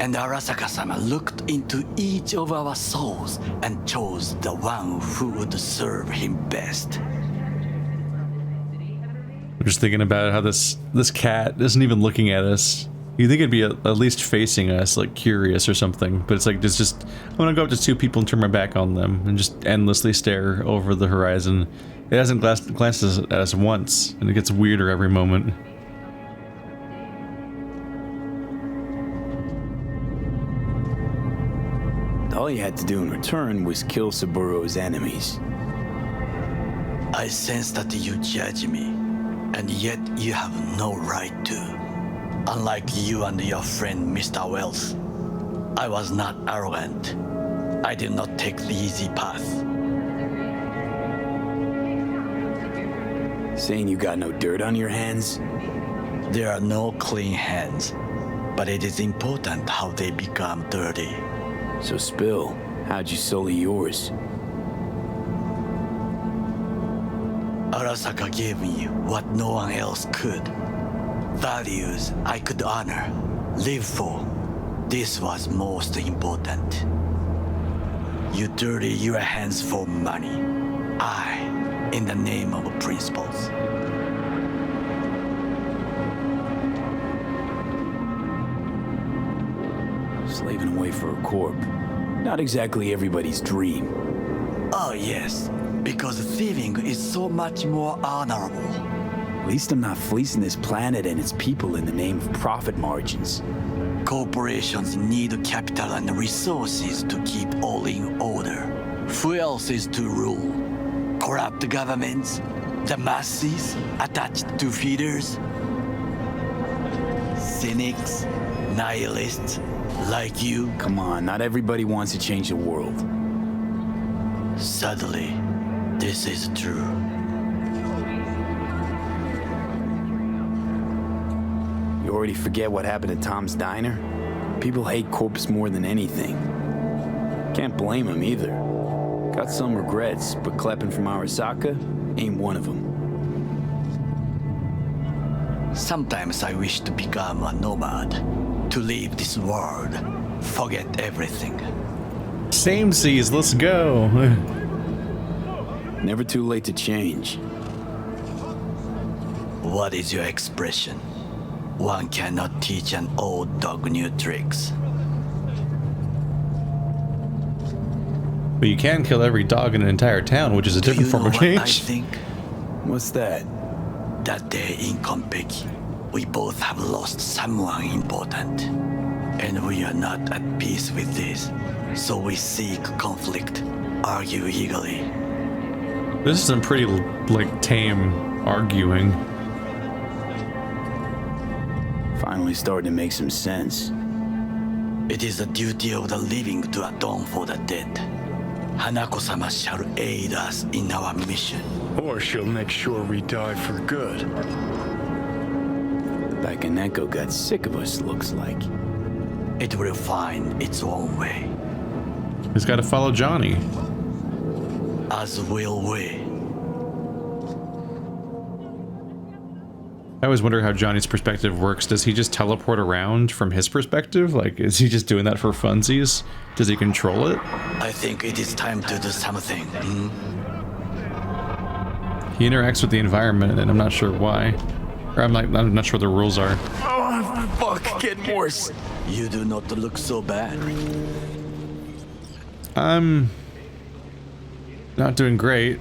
and Arasaka-sama looked into each of our souls and chose the one who would serve him best. I'm just thinking about how this cat isn't even looking at us. You think it'd be at least facing us, like curious or something, but it's like, it's just, I'm gonna go up to two people and turn my back on them and just endlessly stare over the horizon. It hasn't glanced at us once, and it gets weirder every moment. All you had to do in return was kill Saburo's enemies. I sense that you judge me, and yet you have no right to. Unlike you and your friend Mr. Wells, I was not arrogant. I did not take the easy path. Saying you got no dirt on your hands? There are no clean hands, but it is important how they become dirty. So spill, how'd you sully yours? Arasaka gave me what no one else could. Values I could honor, live for. This was most important. You dirty your hands for money. I, in the name of principles. Slaving away for a corp. Not exactly everybody's dream. Oh yes, because thieving is so much more honorable. At least I'm not fleecing this planet and its people in the name of profit margins. Corporations need capital and resources to keep all in order. Who else is to rule? Corrupt governments? The masses attached to feeders? Cynics? Nihilists? Like you? Come on, not everybody wants to change the world. Sadly, this is true. You already forget what happened at Tom's Diner? People hate corpse more than anything. Can't blame them either. Got some regrets, but clapping from Arasaka ain't one of them. Sometimes I wish to become a nomad, to leave this world, forget everything. Same seas, let's go. Never too late to change. What is your expression? One cannot teach an old dog new tricks. But you can kill every dog in an entire town, which is a different form of change. I think? What's that? That day in Konpeki, we both have lost someone important. And we are not at peace with this. So we seek conflict, argue eagerly. This is some pretty, like, tame arguing. Finally starting to make some sense. It is the duty of the living to atone for the dead. Hanako-sama shall aid us in our mission. Or she'll make sure we die for good. Bakaneko got sick of us, looks like. It will find its own way. He's got to follow Johnny. As will we. I always wonder how Johnny's perspective works. Does he just teleport around from his perspective? Like, is he just doing that for funsies? Does he control it? I think it is time to do something. He interacts with the environment, and I'm not sure why. Or I'm not sure what the rules are. Oh, fuck, getting worse. You do not look so bad. I'm not doing great.